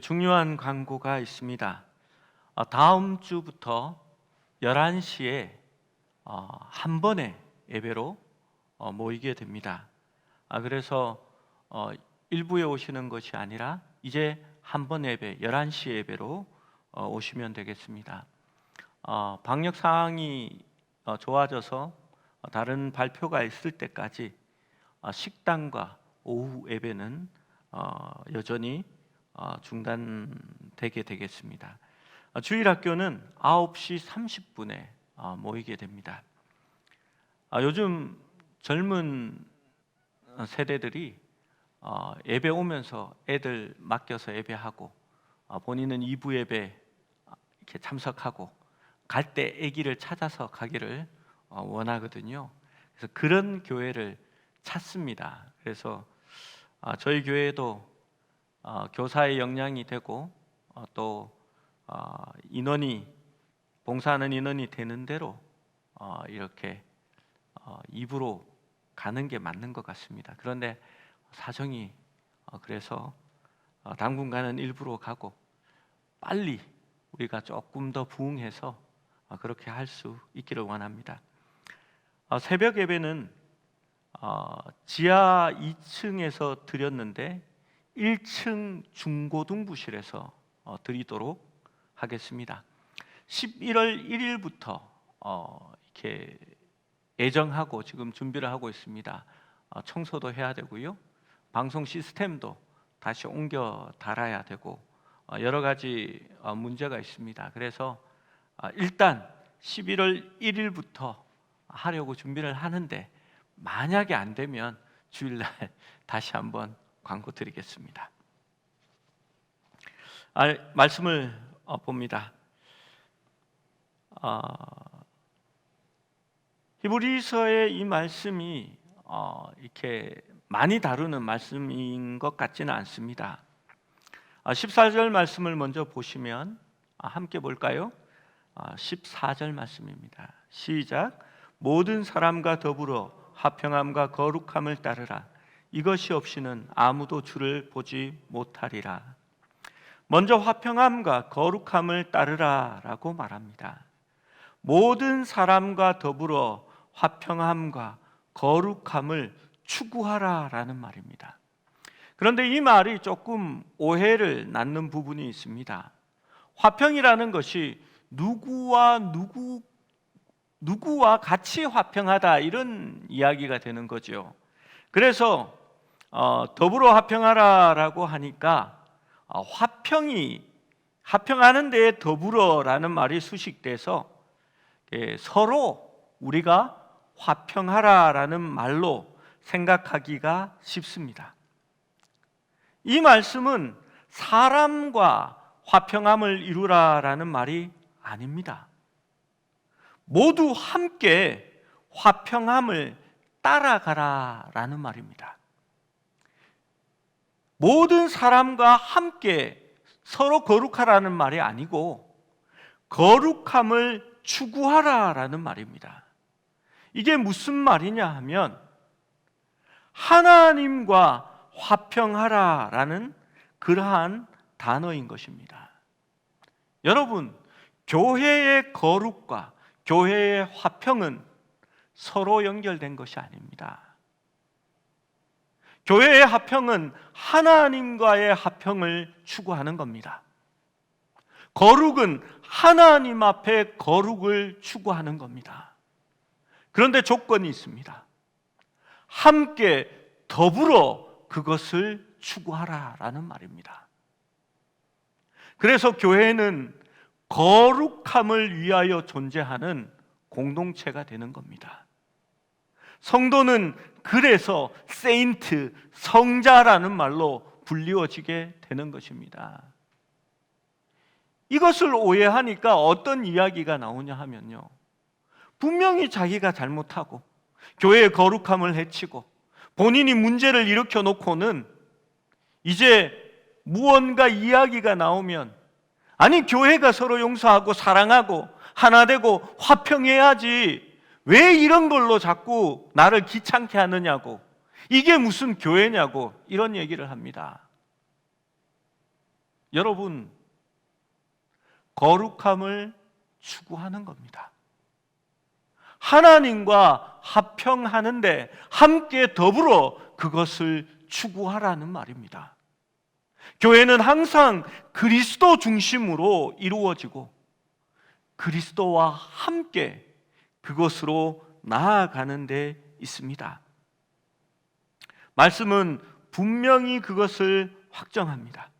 중요한 광고가 있습니다. 다음 주부터 11시에 한 번에 예배로 모이게 됩니다. 그래서 일부에 오시는 것이 아니라 이제 한 번 예배, 11시 예배로 오시면 되겠습니다. 방역 상황이 좋아져서 다른 발표가 있을 때까지 식당과 오후 예배는 여전히 중단되게 되겠습니다. 주일학교는 9시 30분에 모이게 됩니다. 요즘 젊은 세대들이 예배 오면서 애들 맡겨서 예배하고 본인은 2부 예배 이렇게 참석하고 갈 때 아기를 찾아서 가기를 원하거든요. 그래서 그런 교회를 찾습니다. 그래서 저희 교회도 교사의 역량이 되고 또 인원이 봉사하는 인원이 되는 대로 이렇게 입으로 가는 게 맞는 것 같습니다. 그런데 사정이 그래서 당분간은 일부러 가고 빨리 우리가 조금 더 부응해서 그렇게 할 수 있기를 원합니다. 새벽 예배는 지하 2층에서 드렸는데 1층 중고등부실에서 드리도록 하겠습니다. 11월 1일부터 이렇게 예정하고 지금 준비를 하고 있습니다. 청소도 해야 되고요. 방송 시스템도 다시 옮겨 달아야 되고 여러 가지 문제가 있습니다. 그래서 일단 11월 1일부터 하려고 준비를 하는데 만약에 안 되면 주일날 다시 한번 광고 드리겠습니다. 말씀을 봅니다. 히브리서의 이 말씀이 이렇게 많이 다루는 말씀인 것 같지는 않습니다. 14절 말씀을 먼저 보시면 함께 볼까요? 14절 말씀입니다. 시작. 모든 사람과 더불어 화평함과 거룩함을 따르라. 이것이 없이는 아무도 주를 보지 못하리라. 먼저 화평함과 거룩함을 따르라 라고 말합니다. 모든 사람과 더불어 화평함과 거룩함을 추구하라 라는 말입니다. 그런데 이 말이 조금 오해를 낳는 부분이 있습니다. 화평이라는 것이 누구와 같이 화평하다 이런 이야기가 되는 거죠. 그래서 더불어 화평하라라고 하니까 화평하는 데에 더불어라는 말이 수식돼서 서로 우리가 화평하라라는 말로 생각하기가 쉽습니다. 이 말씀은 사람과 화평함을 이루라라는 말이 아닙니다. 모두 함께 화평함을 따라가라라는 말입니다. 모든 사람과 함께 서로 거룩하라는 말이 아니고 거룩함을 추구하라라는 말입니다. 이게 무슨 말이냐 하면 하나님과 화평하라라는 그러한 단어인 것입니다. 여러분, 교회의 거룩과 교회의 화평은 서로 연결된 것이 아닙니다. 교회의 화평은 하나님과의 화평을 추구하는 겁니다. 거룩은 하나님 앞에 거룩을 추구하는 겁니다. 그런데 조건이 있습니다. 함께 더불어 그것을 추구하라라는 말입니다. 그래서 교회는 거룩함을 위하여 존재하는 공동체가 되는 겁니다. 성도는 그래서 세인트, 성자라는 말로 불리워지게 되는 것입니다. 이것을 오해하니까 어떤 이야기가 나오냐 하면요, 분명히 자기가 잘못하고 교회의 거룩함을 해치고 본인이 문제를 일으켜 놓고는 이제 무언가 이야기가 나오면 아니 교회가 서로 용서하고 사랑하고 하나 되고 화평해야지 왜 이런 걸로 자꾸 나를 귀찮게 하느냐고, 이게 무슨 교회냐고 이런 얘기를 합니다. 여러분, 거룩함을 추구하는 겁니다. 하나님과 화평하는데 함께 더불어 그것을 추구하라는 말입니다. 교회는 항상 그리스도 중심으로 이루어지고 그리스도와 함께 그것으로 나아가는 데 있습니다. 말씀은 분명히 그것을 확정합니다.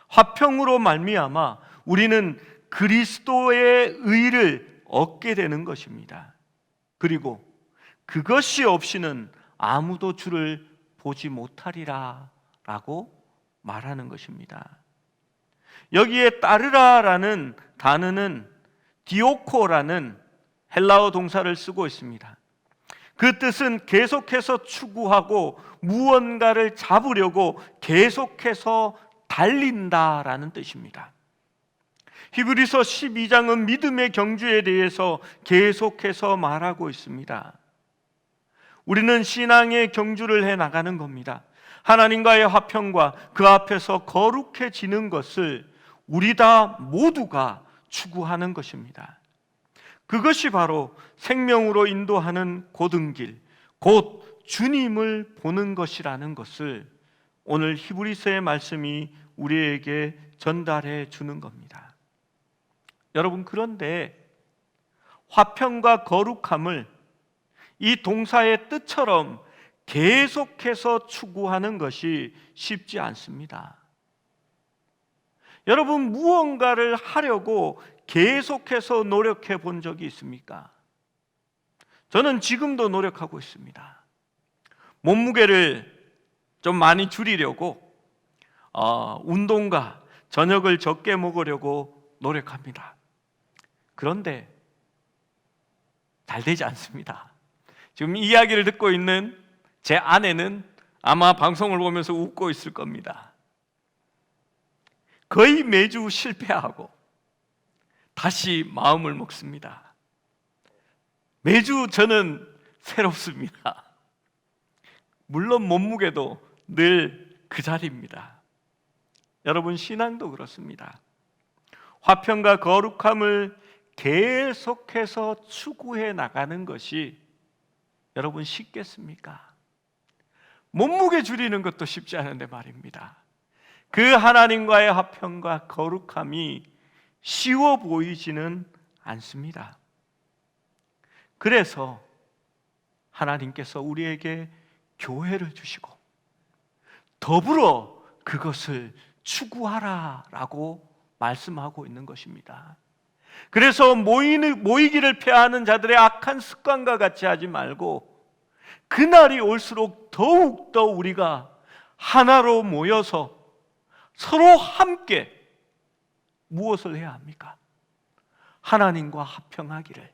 화평으로 말미암아 우리는 그리스도의 의를 얻게 되는 것입니다. 그리고 그것이 없이는 아무도 주를 보지 못하리라 라고 말하는 것입니다. 여기에 따르라라는 단어는 디오코라는 헬라어 동사를 쓰고 있습니다. 그 뜻은 계속해서 추구하고 무언가를 잡으려고 계속해서 달린다라는 뜻입니다. 히브리서 12장은 믿음의 경주에 대해서 계속해서 말하고 있습니다. 우리는 신앙의 경주를 해 나가는 겁니다. 하나님과의 화평과 그 앞에서 거룩해지는 것을 우리 다 모두가 추구하는 것입니다. 그것이 바로 생명으로 인도하는 고등길, 곧 주님을 보는 것이라는 것을 오늘 히브리서의 말씀이 우리에게 전달해 주는 겁니다. 여러분, 그런데 화평과 거룩함을 이 동사의 뜻처럼 계속해서 추구하는 것이 쉽지 않습니다. 여러분, 무언가를 하려고 계속해서 노력해 본 적이 있습니까? 저는 지금도 노력하고 있습니다. 몸무게를 좀 많이 줄이려고 운동과 저녁을 적게 먹으려고 노력합니다. 그런데 잘 되지 않습니다. 지금 이 이야기를 듣고 있는 제 아내는 아마 방송을 보면서 웃고 있을 겁니다. 거의 매주 실패하고 다시 마음을 먹습니다. 매주 저는 새롭습니다. 물론 몸무게도 늘 그 자리입니다. 여러분, 신앙도 그렇습니다. 화평과 거룩함을 계속해서 추구해 나가는 것이 여러분 쉽겠습니까? 몸무게 줄이는 것도 쉽지 않은데 말입니다. 그 하나님과의 화평과 거룩함이 쉬워 보이지는 않습니다. 그래서 하나님께서 우리에게 교회를 주시고 더불어 그것을 추구하라라고 말씀하고 있는 것입니다. 그래서 모이기를 패하는 자들의 악한 습관과 같이 하지 말고 그날이 올수록 더욱더 우리가 하나로 모여서 서로 함께 무엇을 해야 합니까? 하나님과 화평하기를,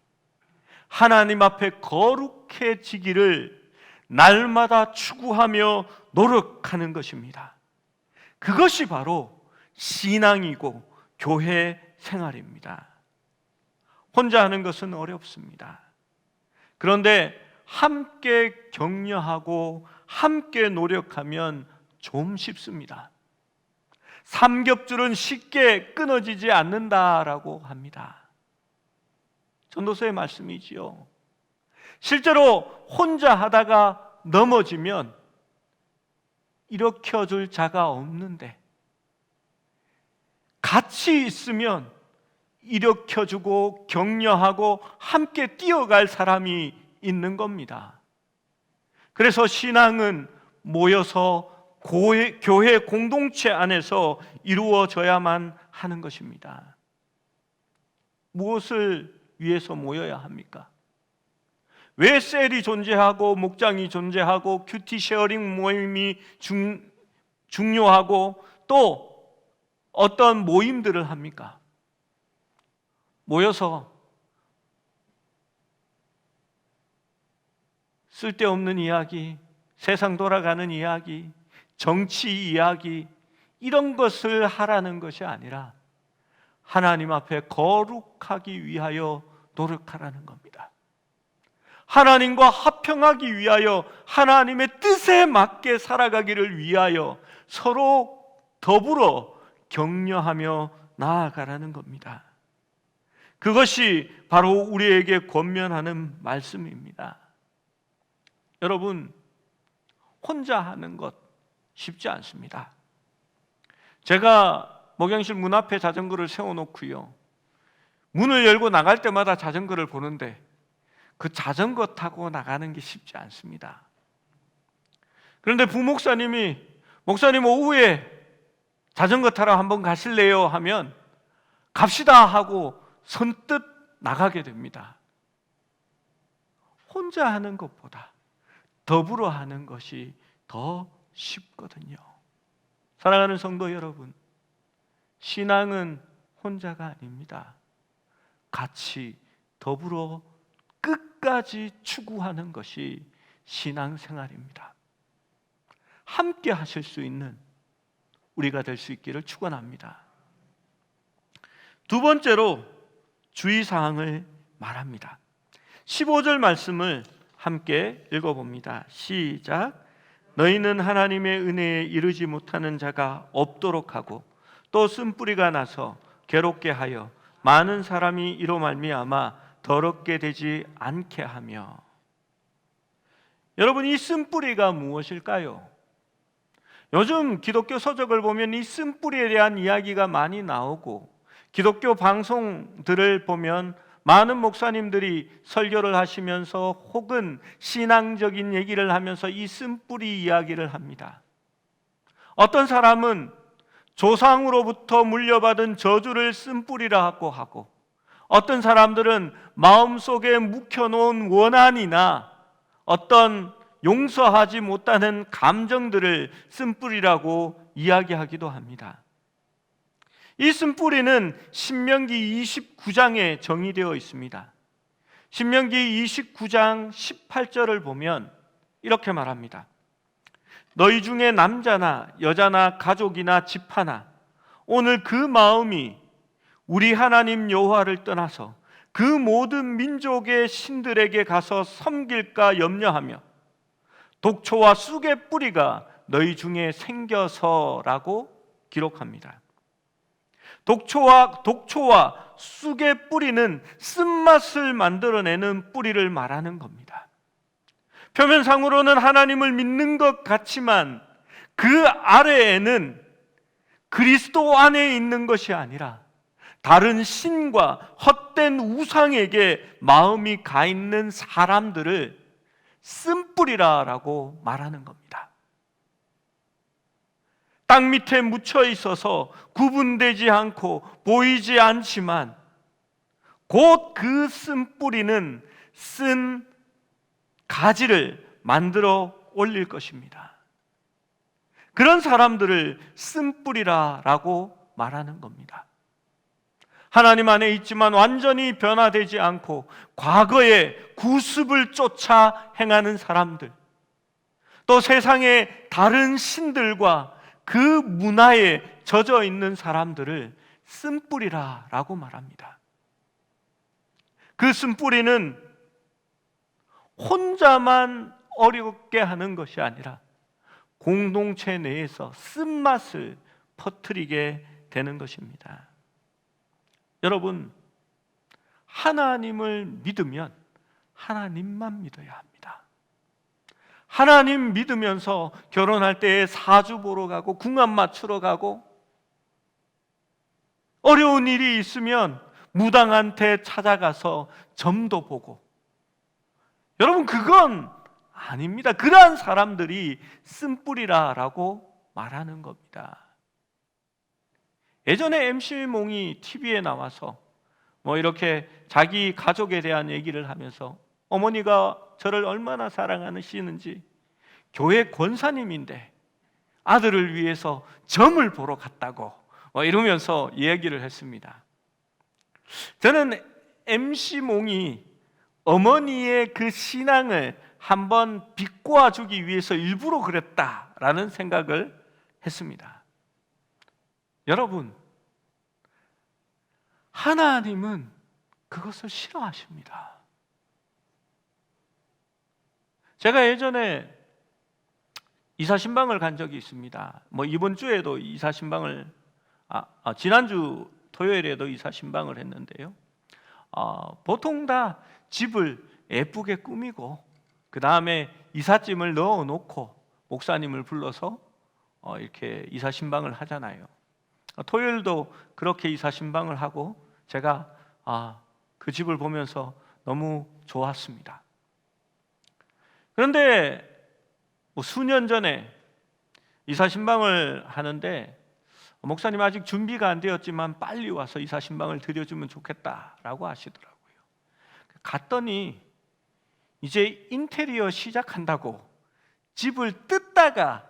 하나님 앞에 거룩해지기를 날마다 추구하며 노력하는 것입니다. 그것이 바로 신앙이고 교회 생활입니다. 혼자 하는 것은 어렵습니다. 그런데 함께 격려하고 함께 노력하면 좀 쉽습니다. 삼겹줄은 쉽게 끊어지지 않는다라고 합니다. 전도서의 말씀이지요. 실제로 혼자 하다가 넘어지면 일으켜줄 자가 없는데 같이 있으면 일으켜주고 격려하고 함께 뛰어갈 사람이 있는 겁니다. 그래서 신앙은 모여서 교회 공동체 안에서 이루어져야만 하는 것입니다. 무엇을 위해서 모여야 합니까? 왜 셀이 존재하고 목장이 존재하고 큐티 쉐어링 모임이 중요하고 또 어떤 모임들을 합니까? 모여서 쓸데없는 이야기, 세상 돌아가는 이야기, 정치 이야기 이런 것을 하라는 것이 아니라 하나님 앞에 거룩하기 위하여 노력하라는 겁니다. 하나님과 화평하기 위하여 하나님의 뜻에 맞게 살아가기를 위하여 서로 더불어 격려하며 나아가라는 겁니다. 그것이 바로 우리에게 권면하는 말씀입니다. 여러분, 혼자 하는 것 쉽지 않습니다. 제가 목양실 문 앞에 자전거를 세워놓고요, 문을 열고 나갈 때마다 자전거를 보는데 그 자전거 타고 나가는 게 쉽지 않습니다. 그런데 부목사님이 목사님 오후에 자전거 타러 한번 가실래요? 하면 갑시다 하고 선뜻 나가게 됩니다. 혼자 하는 것보다 더불어 하는 것이 더 쉽거든요. 사랑하는 성도 여러분, 신앙은 혼자가 아닙니다. 같이 더불어 끝까지 추구하는 것이 신앙생활입니다. 함께 하실 수 있는 우리가 될 수 있기를 축원합니다. 두 번째로 주의사항을 말합니다. 15절 말씀을 함께 읽어봅니다. 시작. 너희는 하나님의 은혜에 이르지 못하는 자가 없도록 하고 또 쓴뿌리가 나서 괴롭게 하여 많은 사람이 이로 말미암아 더럽게 되지 않게 하며. 여러분, 이 쓴뿌리가 무엇일까요? 요즘 기독교 서적을 보면 이 쓴뿌리에 대한 이야기가 많이 나오고, 기독교 방송들을 보면 많은 목사님들이 설교를 하시면서 혹은 신앙적인 얘기를 하면서 이 쓴뿌리 이야기를 합니다. 어떤 사람은 조상으로부터 물려받은 저주를 쓴뿌리라고 하고, 어떤 사람들은 마음속에 묵혀놓은 원한이나 어떤 용서하지 못하는 감정들을 쓴뿌리라고 이야기하기도 합니다. 이 쓴뿌리는 신명기 29장에 정의되어 있습니다. 신명기 29장 18절을 보면 이렇게 말합니다. 너희 중에 남자나 여자나 가족이나 집하나 오늘 그 마음이 우리 하나님 여호와를 떠나서 그 모든 민족의 신들에게 가서 섬길까 염려하며 독초와 쑥의 뿌리가 너희 중에 생겨서라고 기록합니다. 독초와 쑥의 뿌리는 쓴맛을 만들어내는 뿌리를 말하는 겁니다. 표면상으로는 하나님을 믿는 것 같지만 그 아래에는 그리스도 안에 있는 것이 아니라 다른 신과 헛된 우상에게 마음이 가 있는 사람들을 쓴뿌리라고 말하는 겁니다. 땅 밑에 묻혀 있어서 구분되지 않고 보이지 않지만 곧 그 쓴뿌리는 쓴 가지를 만들어 올릴 것입니다. 그런 사람들을 쓴뿌리라고 말하는 겁니다. 하나님 안에 있지만 완전히 변화되지 않고 과거의 구습을 쫓아 행하는 사람들, 또 세상의 다른 신들과 그 문화에 젖어 있는 사람들을 쓴뿌리라고 말합니다. 그 쓴뿌리는 혼자만 어렵게 하는 것이 아니라 공동체 내에서 쓴맛을 퍼뜨리게 되는 것입니다. 여러분, 하나님을 믿으면 하나님만 믿어야 합니다. 하나님 믿으면서 결혼할 때 사주 보러 가고 궁합 맞추러 가고, 어려운 일이 있으면 무당한테 찾아가서 점도 보고, 여러분, 그건 아닙니다. 그러한 사람들이 쓴뿌리라고 말하는 겁니다. 예전에 MC 몽이 TV에 나와서 이렇게 자기 가족에 대한 얘기를 하면서 어머니가 저를 얼마나 사랑하시는지, 교회 권사님인데 아들을 위해서 점을 보러 갔다고 이러면서 이야기를 했습니다. 저는 MC 몽이 어머니의 그 신앙을 한번 비꼬아 주기 위해서 일부러 그랬다라는 생각을 했습니다. 여러분, 하나님은 그것을 싫어하십니다. 제가 예전에 이사 신방을 간 적이 있습니다. 이번 주에도 이사 신방을 지난주 토요일에도 이사 신방을 했는데요. 보통 다 집을 예쁘게 꾸미고 그 다음에 이삿짐을 넣어놓고 목사님을 불러서 이렇게 이사 신방을 하잖아요. 토요일도 그렇게 이사 신방을 하고 제가 그 집을 보면서 너무 좋았습니다. 그런데 수년 전에 이사 신방을 하는데 목사님 아직 준비가 안 되었지만 빨리 와서 이사 신방을 드려주면 좋겠다라고 하시더라고요. 갔더니 이제 인테리어 시작한다고 집을 뜯다가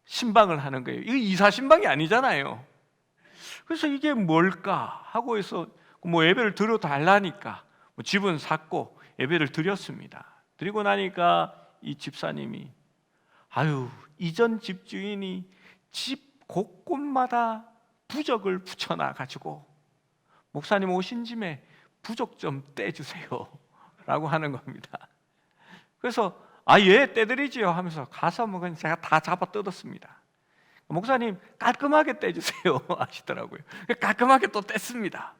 신방을 하는 거예요. 이거 이사 신방이 아니잖아요. 그래서 이게 뭘까 하고 해서 예배를 드려 달라니까 집은 샀고 예배를 드렸습니다. 드리고 나니까 이 집사님이 이전 집주인이 집 곳곳마다 부적을 붙여놔 가지고 목사님 오신 짐에 부적 좀 떼주세요 라고 하는 겁니다. 그래서 예, 떼드리지요 하면서 가서 그냥 제가 다 잡아 뜯었습니다. 목사님 깔끔하게 떼주세요 하시더라고요. 깔끔하게 또 뗐습니다.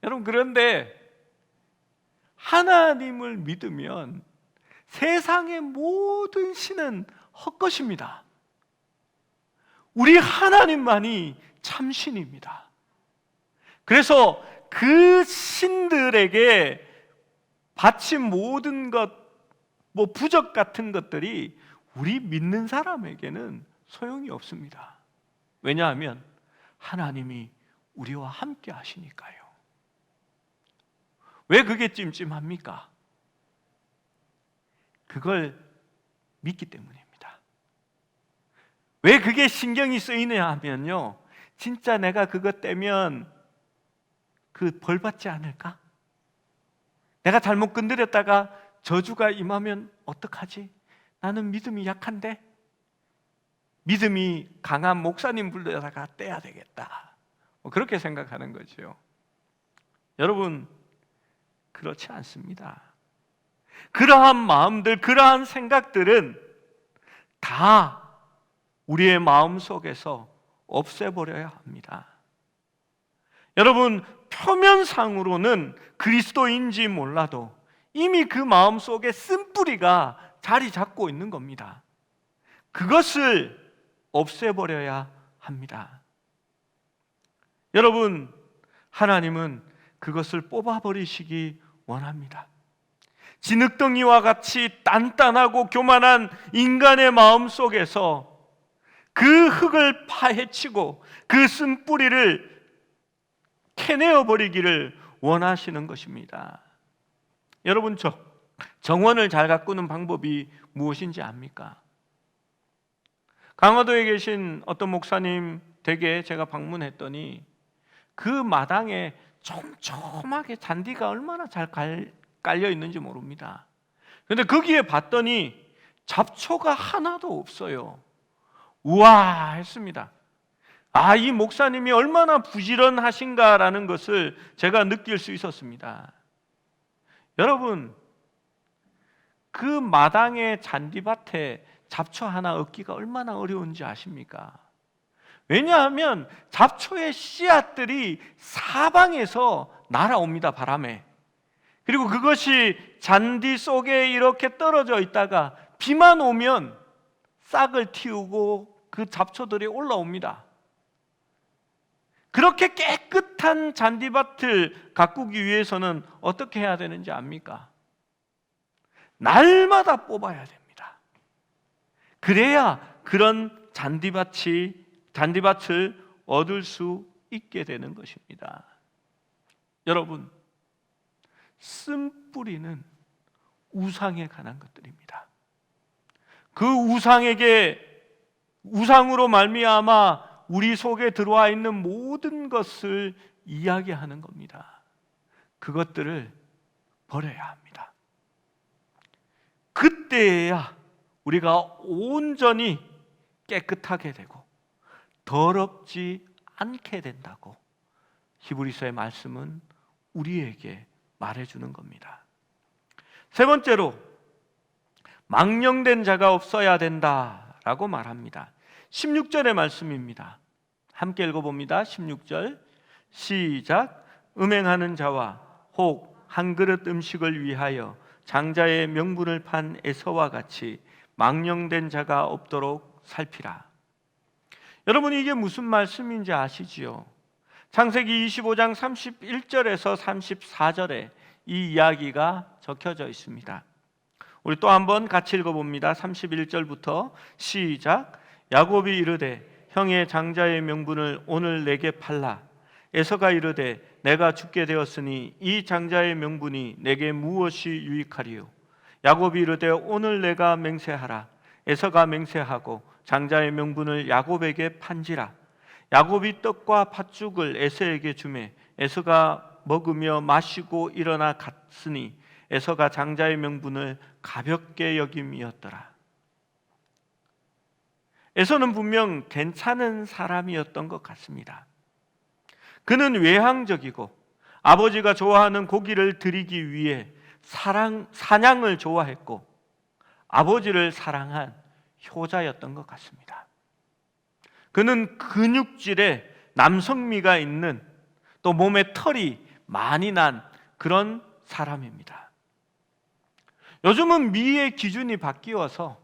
여러분, 그런데 하나님을 믿으면 세상의 모든 신은 헛것입니다. 우리 하나님만이 참신입니다. 그래서 그 신들에게 바친 모든 것, 부적 같은 것들이 우리 믿는 사람에게는 소용이 없습니다. 왜냐하면 하나님이 우리와 함께 하시니까요. 왜 그게 찜찜합니까? 그걸 믿기 때문입니다. 왜 그게 신경이 쓰이냐 하면요, 진짜 내가 그것 떼면 벌 받지 않을까? 내가 잘못 건드렸다가 저주가 임하면 어떡하지? 나는 믿음이 약한데 믿음이 강한 목사님 불러다가 떼야 되겠다, 그렇게 생각하는 거죠. 여러분, 그렇지 않습니다. 그러한 마음들, 그러한 생각들은 다 우리의 마음 속에서 없애버려야 합니다. 여러분, 표면상으로는 그리스도인지 몰라도 이미 그 마음 속에 쓴뿌리가 자리 잡고 있는 겁니다. 그것을 없애버려야 합니다. 여러분, 하나님은 그것을 뽑아버리시기 원합니다. 진흙덩이와 같이 단단하고 교만한 인간의 마음 속에서 그 흙을 파헤치고 그 쓴뿌리를 캐내어 버리기를 원하시는 것입니다. 여러분, 정원을 잘 가꾸는 방법이 무엇인지 압니까? 강화도에 계신 어떤 목사님 댁에 제가 방문했더니 그 마당에 촘촘하게 잔디가 얼마나 잘 깔려 있는지 모릅니다. 그런데 거기에 봤더니 잡초가 하나도 없어요. 우와 했습니다. 이 목사님이 얼마나 부지런하신가라는 것을 제가 느낄 수 있었습니다. 여러분, 그 마당의 잔디밭에 잡초 하나 얻기가 얼마나 어려운지 아십니까? 왜냐하면 잡초의 씨앗들이 사방에서 날아옵니다, 바람에. 그리고 그것이 잔디 속에 이렇게 떨어져 있다가 비만 오면 싹을 틔우고 그 잡초들이 올라옵니다. 그렇게 깨끗한 잔디밭을 가꾸기 위해서는 어떻게 해야 되는지 압니까? 날마다 뽑아야 됩니다. 그래야 그런 잔디밭을 얻을 수 있게 되는 것입니다. 여러분, 쓴뿌리는 우상에 관한 것들입니다. 그 우상으로 말미암아 우리 속에 들어와 있는 모든 것을 이야기하는 겁니다. 그것들을 버려야 합니다. 그때야 우리가 온전히 깨끗하게 되고 더럽지 않게 된다고 히브리서의 말씀은 우리에게 말해주는 겁니다. 세 번째로, 망령된 자가 없어야 된다라고 말합니다. 16절의 말씀입니다. 함께 읽어봅니다. 16절 시작. 음행하는 자와 혹 한 그릇 음식을 위하여 장자의 명분을 판 에서와 같이 망령된 자가 없도록 살피라. 여러분, 이게 무슨 말씀인지 아시지요? 창세기 25장 31절에서 34절에 이 이야기가 적혀져 있습니다. 우리 또 한번 같이 읽어봅니다. 31절부터 시작. 야곱이 이르되 형의 장자의 명분을 오늘 내게 팔라. 에서가 이르되 내가 죽게 되었으니 이 장자의 명분이 내게 무엇이 유익하리요? 야곱이 이르되 오늘 내가 맹세하라. 에서가 맹세하고 장자의 명분을 야곱에게 판지라. 야곱이 떡과 팥죽을 에서에게 주매 에서가 먹으며 마시고 일어나 갔으니 에서가 장자의 명분을 가볍게 여김이었더라. 에서는 분명 괜찮은 사람이었던 것 같습니다. 그는 외향적이고 아버지가 좋아하는 고기를 드리기 위해 사냥을 좋아했고 아버지를 사랑한 효자였던 것 같습니다. 그는 근육질에 남성미가 있는, 또 몸에 털이 많이 난 그런 사람입니다. 요즘은 미의 기준이 바뀌어서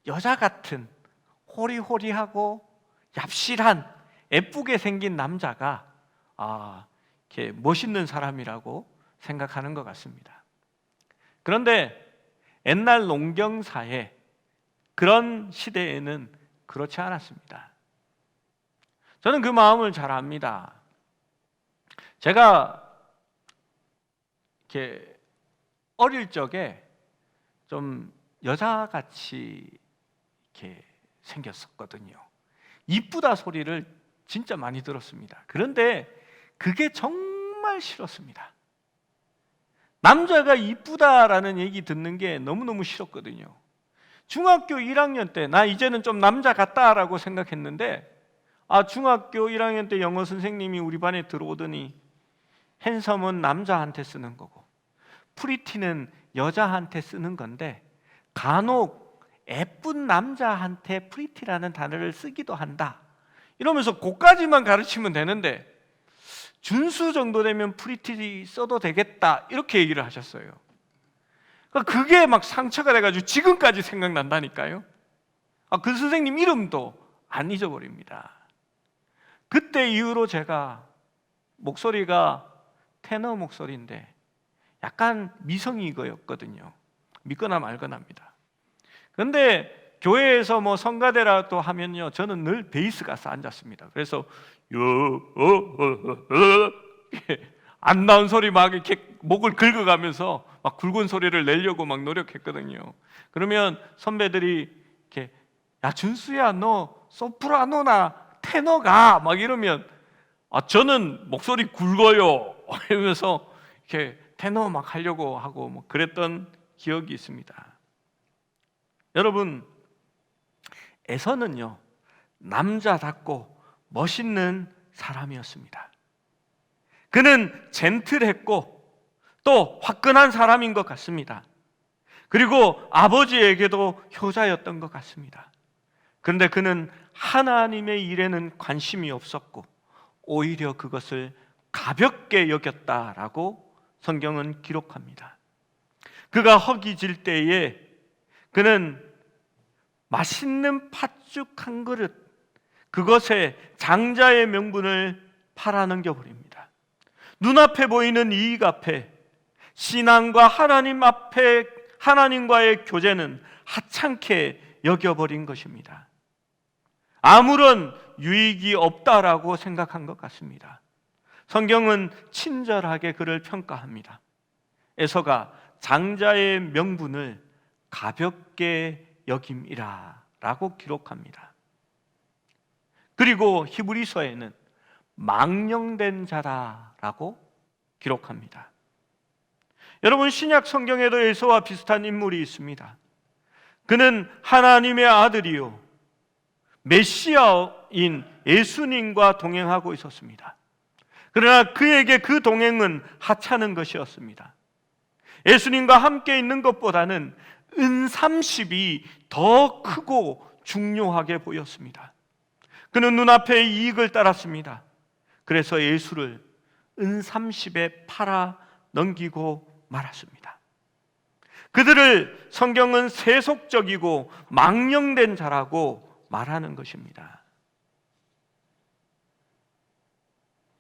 여자 같은 호리호리하고 얍실한 예쁘게 생긴 남자가 이렇게 멋있는 사람이라고 생각하는 것 같습니다. 그런데 옛날 농경사에 그런 시대에는 그렇지 않았습니다. 저는 그 마음을 잘 압니다. 제가 이렇게 어릴 적에 좀 여자같이 이렇게 생겼었거든요. 이쁘다 소리를 진짜 많이 들었습니다. 그런데 그게 정말 싫었습니다. 남자가 이쁘다라는 얘기 듣는 게 너무너무 싫었거든요. 중학교 1학년 때 나 이제는 좀 남자 같다라고 생각했는데 중학교 1학년 때 영어 선생님이 우리 반에 들어오더니 핸섬은 남자한테 쓰는 거고 프리티는 여자한테 쓰는 건데 간혹 예쁜 남자한테 프리티라는 단어를 쓰기도 한다. 이러면서 그까지만 가르치면 되는데 준수 정도 되면 프리티 써도 되겠다 이렇게 얘기를 하셨어요. 그게 막 상처가 돼가지고 지금까지 생각난다니까요. 그 선생님 이름도 안 잊어버립니다. 그때 이후로 제가 목소리가 테너 목소리인데 약간 미성이거였거든요. 믿거나 말거나입니다. 그런데 교회에서 뭐 성가대라도 하면요, 저는 늘 베이스 가서 앉았습니다. 그래서 안 나온 소리 막 이렇게 목을 긁어가면서 막 굵은 소리를 내려고 막 노력했거든요. 그러면 선배들이 이렇게 야 준수야 너 소프라노나 테너가 막 이러면 저는 목소리 굵어요 이러면서 이렇게 테너 막 하려고 하고 뭐 그랬던 기억이 있습니다. 여러분, 에서는요 남자답고 멋있는 사람이었습니다. 그는 젠틀했고 또 화끈한 사람인 것 같습니다. 그리고 아버지에게도 효자였던 것 같습니다. 그런데 그는 하나님의 일에는 관심이 없었고 오히려 그것을 가볍게 여겼다라고 성경은 기록합니다. 그가 허기질 때에 그는 맛있는 팥죽 한 그릇, 그것에 장자의 명분을 팔아넘겨버립니다. 눈앞에 보이는 이익 앞에 신앙과 하나님 앞에 하나님과의 교제는 하찮게 여겨버린 것입니다. 아무런 유익이 없다라고 생각한 것 같습니다. 성경은 친절하게 그를 평가합니다. 에서가 장자의 명분을 가볍게 여김이라 라고 기록합니다. 그리고 히브리서에는 망령된 자라라고 기록합니다. 여러분, 신약 성경에도 에서와 비슷한 인물이 있습니다. 그는 하나님의 아들이요 메시아인 예수님과 동행하고 있었습니다. 그러나 그에게 그 동행은 하찮은 것이었습니다. 예수님과 함께 있는 것보다는 은 30이 더 크고 중요하게 보였습니다. 그는 눈앞의 이익을 따랐습니다. 그래서 예수를 은 30에 팔아 넘기고 말았습니다. 그들을 성경은 세속적이고 망령된 자라고 말하는 것입니다.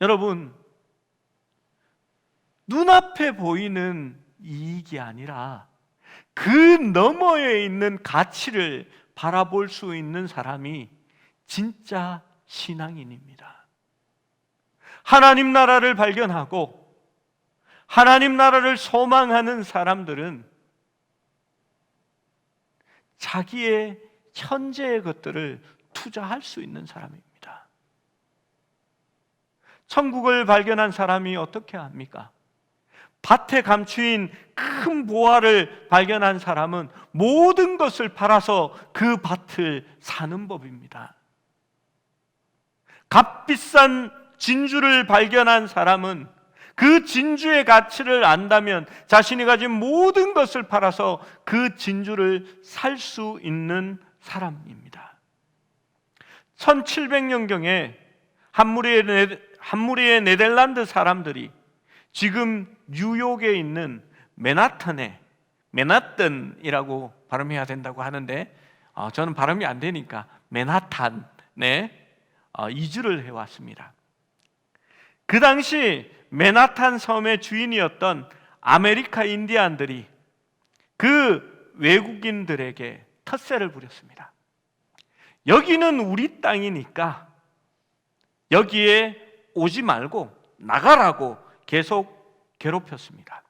여러분, 눈앞에 보이는 이익이 아니라 그 너머에 있는 가치를 바라볼 수 있는 사람이 진짜 신앙인입니다. 하나님 나라를 발견하고 하나님 나라를 소망하는 사람들은 자기의 현재의 것들을 투자할 수 있는 사람입니다. 천국을 발견한 사람이 어떻게 합니까? 밭에 감추인 큰 보화를 발견한 사람은 모든 것을 팔아서 그 밭을 사는 법입니다. 값비싼 진주를 발견한 사람은 그 진주의 가치를 안다면 자신이 가진 모든 것을 팔아서 그 진주를 살 수 있는 사람입니다. 1700년경에 한무리의 네덜란드 사람들이 지금 뉴욕에 있는 맨하탄이라고 발음해야 된다고 하는데 저는 발음이 안 되니까 맨하탄에 이주를 해왔습니다. 그 당시 맨하탄 섬의 주인이었던 아메리카 인디안들이 그 외국인들에게 텃세를 부렸습니다. 여기는 우리 땅이니까 여기에 오지 말고 나가라고 계속 괴롭혔습니다.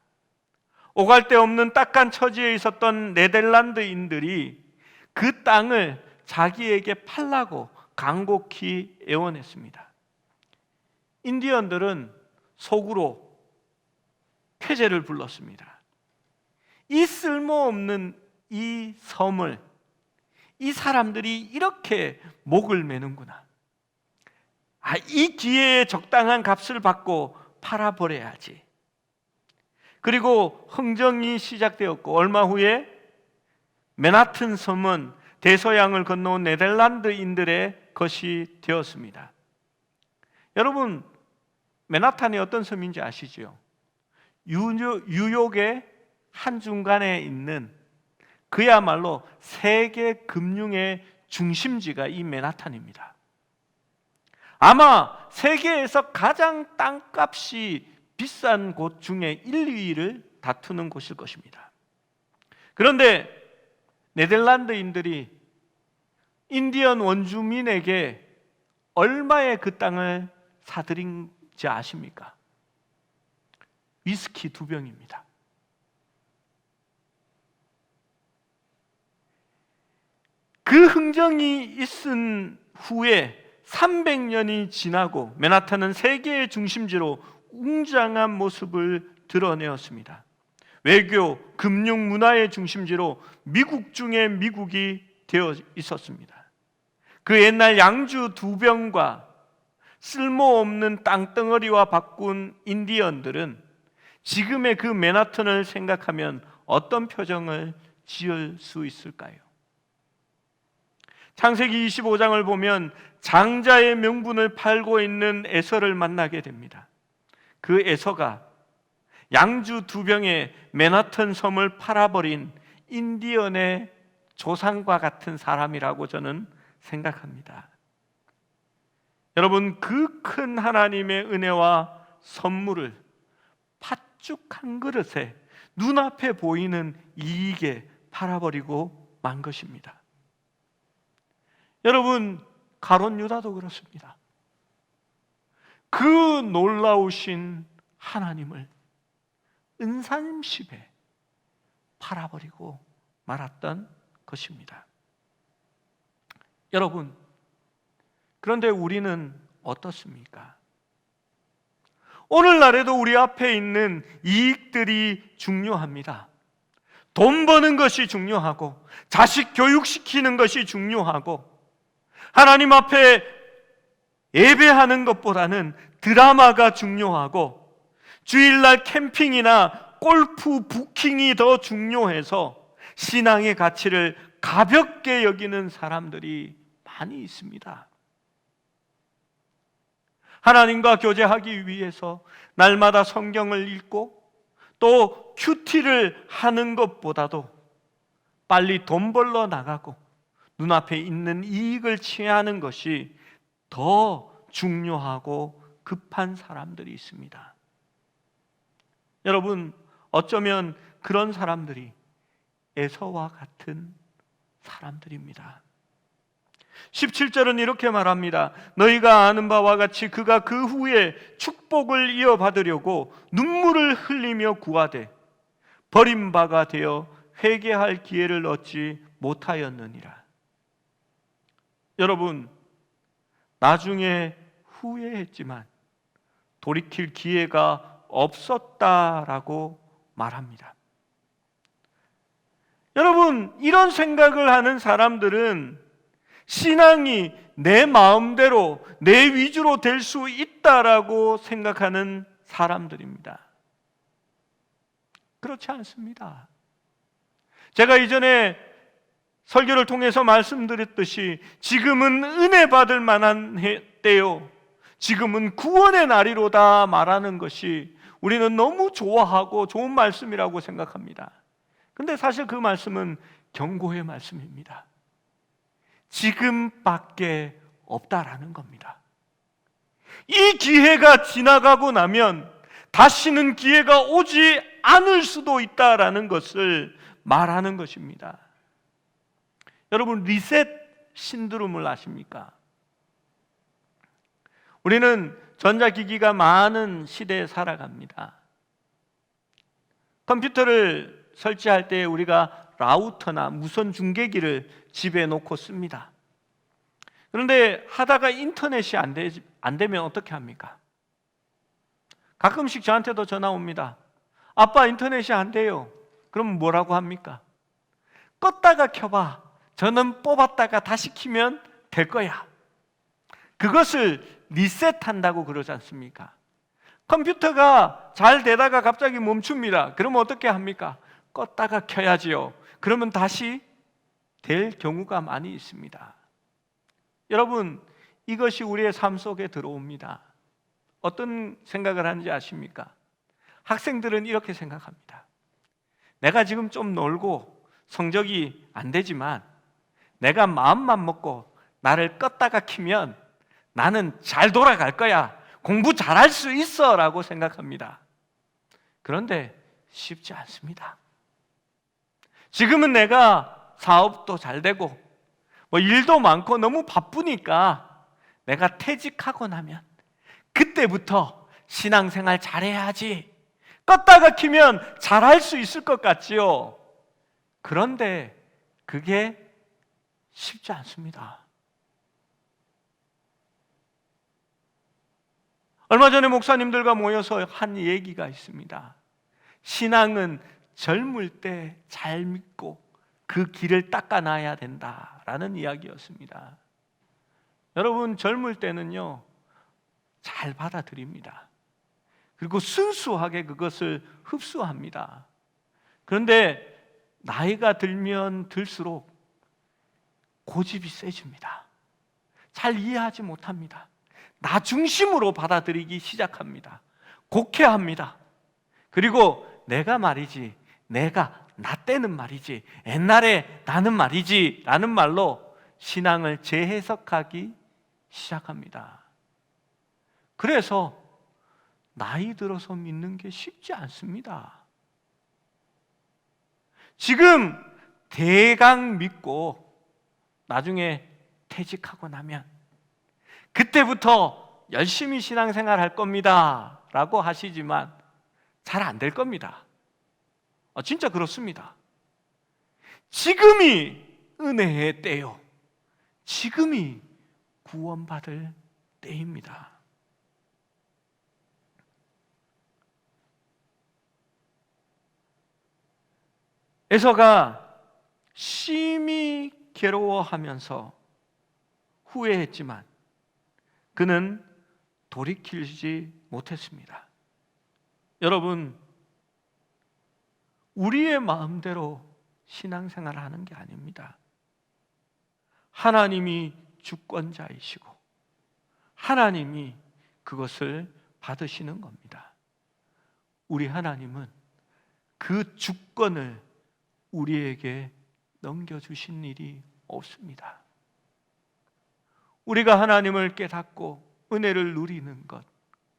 오갈 데 없는 딱한 처지에 있었던 네덜란드인들이 그 땅을 자기에게 팔라고 간곡히 애원했습니다. 인디언들은 속으로 쾌재를 불렀습니다. 이 쓸모없는 이 섬을 이 사람들이 이렇게 목을 매는구나. 이 기회에 적당한 값을 받고 팔아버려야지. 그리고 흥정이 시작되었고 얼마 후에 맨하튼 섬은 대서양을 건너온 네덜란드인들의 것이 되었습니다. 여러분, 맨하탄이 어떤 섬인지 아시죠? 뉴욕의 한중간에 있는 그야말로 세계 금융의 중심지가 이 맨하탄입니다. 아마 세계에서 가장 땅값이 비싼 곳 중에 1, 2위를 다투는 곳일 것입니다. 그런데 네덜란드인들이 인디언 원주민에게 얼마에 그 땅을 사들인지 아십니까? 위스키 2병입니다. 그 흥정이 있은 후에 300년이 지나고 맨하탄은 세계의 중심지로 웅장한 모습을 드러내었습니다. 외교, 금융, 문화의 중심지로 미국 중에 미국이 되어 있었습니다. 그 옛날 양주 2병과 쓸모없는 땅덩어리와 바꾼 인디언들은 지금의 그 맨하탄을 생각하면 어떤 표정을 지을 수 있을까요? 창세기 25장을 보면 장자의 명분을 팔고 있는 에서를 만나게 됩니다. 그 에서가 양주 2병에 맨하탄 섬을 팔아버린 인디언의 조상과 같은 사람이라고 저는 생각합니다. 여러분, 그 큰 하나님의 은혜와 선물을 팥죽 한 그릇에 눈앞에 보이는 이익에 팔아버리고 만 것입니다. 여러분, 가룟 유다도 그렇습니다. 그 놀라우신 하나님을 은산십에 팔아버리고 말았던 것입니다. 여러분, 그런데 우리는 어떻습니까? 오늘날에도 우리 앞에 있는 이익들이 중요합니다. 돈 버는 것이 중요하고 자식 교육시키는 것이 중요하고 하나님 앞에 예배하는 것보다는 드라마가 중요하고 주일날 캠핑이나 골프 부킹이 더 중요해서 신앙의 가치를 가볍게 여기는 사람들이 많이 있습니다. 하나님과 교제하기 위해서 날마다 성경을 읽고 또 큐티를 하는 것보다도 빨리 돈 벌러 나가고 눈앞에 있는 이익을 취하는 것이 더 중요하고 급한 사람들이 있습니다. 여러분, 어쩌면 그런 사람들이 에서와 같은 사람들입니다. 17절은 이렇게 말합니다. 너희가 아는 바와 같이 그가 그 후에 축복을 이어받으려고 눈물을 흘리며 구하되 버림바가 되어 회개할 기회를 얻지 못하였느니라. 여러분, 나중에 후회했지만 돌이킬 기회가 없었다라고 말합니다. 여러분, 이런 생각을 하는 사람들은 신앙이 내 마음대로 내 위주로 될 수 있다라고 생각하는 사람들입니다. 그렇지 않습니다. 제가 이전에 설교를 통해서 말씀드렸듯이 지금은 은혜 받을 만한 때요, 지금은 구원의 날이로다 말하는 것이 우리는 너무 좋아하고 좋은 말씀이라고 생각합니다. 근데 사실 그 말씀은 경고의 말씀입니다. 지금밖에 없다라는 겁니다. 이 기회가 지나가고 나면 다시는 기회가 오지 않을 수도 있다라는 것을 말하는 것입니다. 여러분, 리셋 신드롬을 아십니까? 우리는 전자기기가 많은 시대에 살아갑니다. 컴퓨터를 설치할 때 우리가 라우터나 무선 중계기를 집에 놓고 씁니다. 그런데 하다가 인터넷이 안 되면 어떻게 합니까? 가끔씩 저한테도 전화 옵니다. 아빠, 인터넷이 안 돼요. 그럼 뭐라고 합니까? 껐다가 켜봐. 저는 뽑았다가 다시 키면 될 거야. 그것을 리셋한다고 그러지 않습니까? 컴퓨터가 잘 되다가 갑자기 멈춥니다. 그러면 어떻게 합니까? 껐다가 켜야지요. 그러면 다시 될 경우가 많이 있습니다. 여러분, 이것이 우리의 삶 속에 들어옵니다. 어떤 생각을 하는지 아십니까? 학생들은 이렇게 생각합니다. 내가 지금 좀 놀고 성적이 안 되지만 내가 마음만 먹고 나를 껐다가 키면 나는 잘 돌아갈 거야. 공부 잘할 수 있어 라고 생각합니다. 그런데 쉽지 않습니다. 지금은 내가 사업도 잘 되고 일도 많고 너무 바쁘니까 내가 퇴직하고 나면 그때부터 신앙생활 잘해야지. 껐다가 키면 잘할 수 있을 것 같지요. 그런데 그게 쉽지 않습니다. 얼마 전에 목사님들과 모여서 한 얘기가 있습니다. 신앙은 젊을 때 잘 믿고 그 길을 닦아놔야 된다라는 이야기였습니다. 여러분, 젊을 때는요, 잘 받아들입니다. 그리고 순수하게 그것을 흡수합니다. 그런데 나이가 들면 들수록 고집이 세집니다. 잘 이해하지 못합니다. 나 중심으로 받아들이기 시작합니다. 곡해합니다. 그리고 내가 말이지, 나 때는 말이지, 옛날에 나는 말이지 라는 말로 신앙을 재해석하기 시작합니다. 그래서 나이 들어서 믿는 게 쉽지 않습니다. 지금 대강 믿고 나중에 퇴직하고 나면 그때부터 열심히 신앙생활 할 겁니다 라고 하시지만 잘 안 될 겁니다. 진짜 그렇습니다. 지금이 은혜의 때요, 지금이 구원받을 때입니다. 에서가 심히 괴로워하면서 후회했지만 그는 돌이키지 못했습니다. 여러분, 우리의 마음대로 신앙생활을 하는 게 아닙니다. 하나님이 주권자이시고 하나님이 그것을 받으시는 겁니다. 우리 하나님은 그 주권을 우리에게 넘겨주신 일이 없습니다. 우리가 하나님을 깨닫고 은혜를 누리는 것,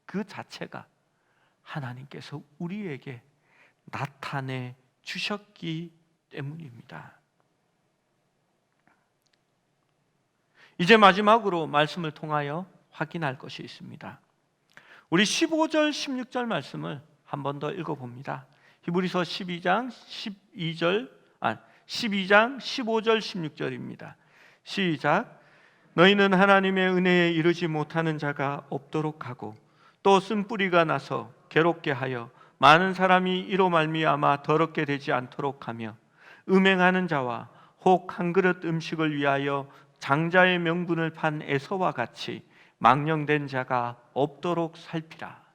그 자체가 하나님께서 우리에게 나타내 주셨기 때문입니다. 이제 마지막으로 말씀을 통하여 확인할 것이 있습니다. 우리 15절, 16절 말씀을 한 번 더 읽어봅니다. 히브리서 12장 15절 16절입니다. 시작. 너희는 하나님의 은혜에 이르지 못하는 자가 없도록 하고 또 쓴뿌리가 나서 괴롭게 하여 많은 사람이 이로 말미암아 더럽게 되지 않도록 하며 음행하는 자와 혹 한 그릇 음식을 위하여 장자의 명분을 판 에서와 같이 망령된 자가 없도록 살피라.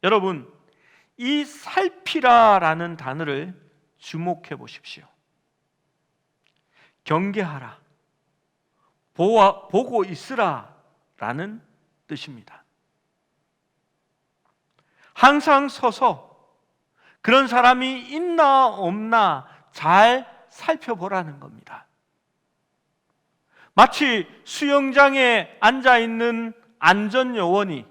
여러분, 이 살피라라는 단어를 주목해 보십시오. 경계하라, 보고 있으라 라는 뜻입니다. 항상 서서 그런 사람이 있나 없나 잘 살펴보라는 겁니다. 마치 수영장에 앉아있는 안전요원이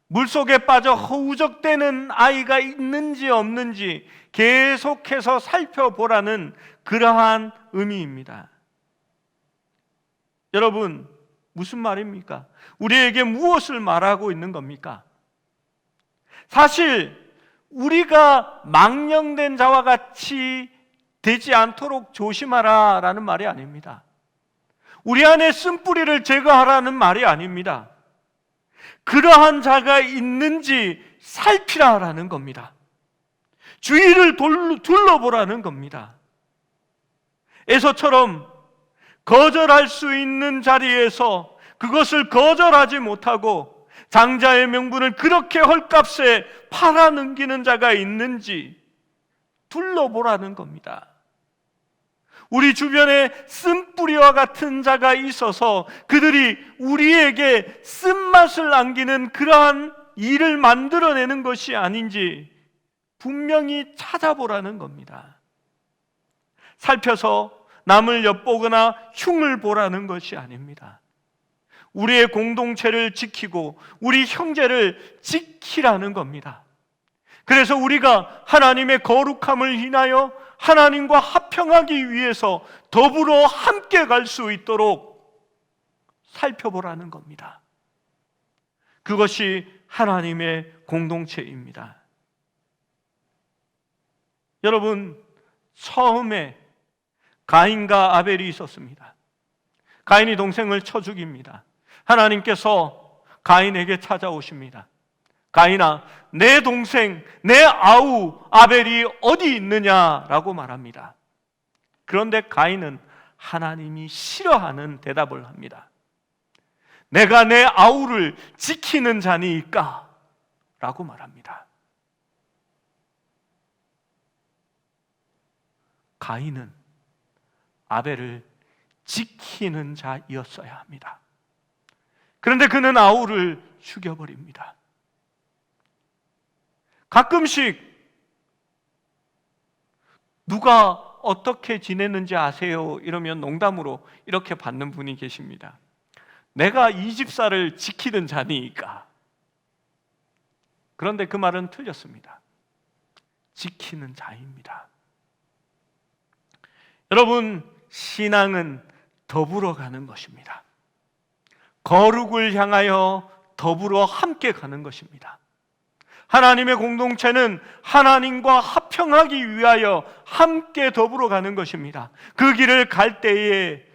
물속에 빠져 허우적대는 아이가 있는지 없는지 계속해서 살펴보라는 그러한 의미입니다. 여러분, 무슨 말입니까? 우리에게 무엇을 말하고 있는 겁니까? 사실 우리가 망령된 자와 같이 되지 않도록 조심하라 라는 말이 아닙니다. 우리 안에 쓴뿌리를 제거하라는 말이 아닙니다. 그러한 자가 있는지 살피라라는 겁니다. 주위를 둘러보라는 겁니다. 에서처럼 거절할 수 있는 자리에서 그것을 거절하지 못하고 장자의 명분을 그렇게 헐값에 팔아넘기는 자가 있는지 둘러보라는 겁니다. 우리 주변에 쓴뿌리와 같은 자가 있어서 그들이 우리에게 쓴맛을 남기는 그러한 일을 만들어내는 것이 아닌지 분명히 찾아보라는 겁니다. 살펴서 남을 엿보거나 흉을 보라는 것이 아닙니다. 우리의 공동체를 지키고 우리 형제를 지키라는 겁니다. 그래서 우리가 하나님의 거룩함을 인하여 하나님과 합평하기 위해서 더불어 함께 갈 수 있도록 살펴보라는 겁니다. 그것이 하나님의 공동체입니다. 여러분, 처음에 가인과 아벨이 있었습니다. 가인이 동생을 쳐 죽입니다. 하나님께서 가인에게 찾아오십니다. 가인아, 내 동생, 내 아우 아벨이 어디 있느냐라고 말합니다. 그런데 가인은 하나님이 싫어하는 대답을 합니다. 내가 내 아우를 지키는 자니까 라고 말합니다. 가인은 아벨을 지키는 자이었어야 합니다. 그런데 그는 아우를 죽여버립니다. 가끔씩 누가 어떻게 지냈는지 아세요? 이러면 농담으로 이렇게 받는 분이 계십니다. 내가 이 집사를 지키는 자니까. 그런데 그 말은 틀렸습니다. 지키는 자입니다. 여러분, 신앙은 더불어 가는 것입니다. 거룩을 향하여 더불어 함께 가는 것입니다. 하나님의 공동체는 하나님과 합평하기 위하여 함께 더불어 가는 것입니다. 그 길을 갈 때에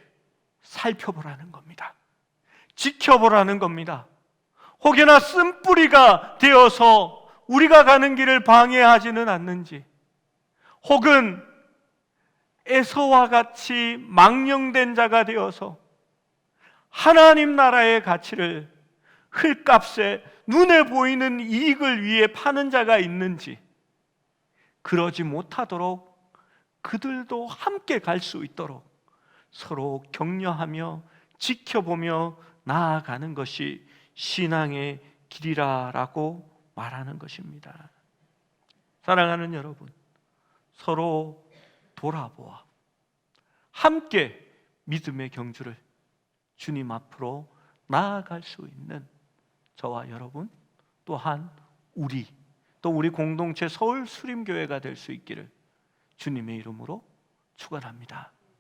살펴보라는 겁니다. 지켜보라는 겁니다. 혹여나 쓴뿌리가 되어서 우리가 가는 길을 방해하지는 않는지, 혹은 에서와 같이 망령된 자가 되어서 하나님 나라의 가치를 흙값에 눈에 보이는 이익을 위해 파는 자가 있는지, 그러지 못하도록 그들도 함께 갈 수 있도록 서로 격려하며 지켜보며 나아가는 것이 신앙의 길이라고 말하는 것입니다. 사랑하는 여러분, 서로 돌아보아 함께 믿음의 경주를 주님 앞으로 나아갈 수 있는 저와 여러분, 또한 우리 공동체 서울 수림교회가 될 수 있기를 주님의 이름으로 축원합니다.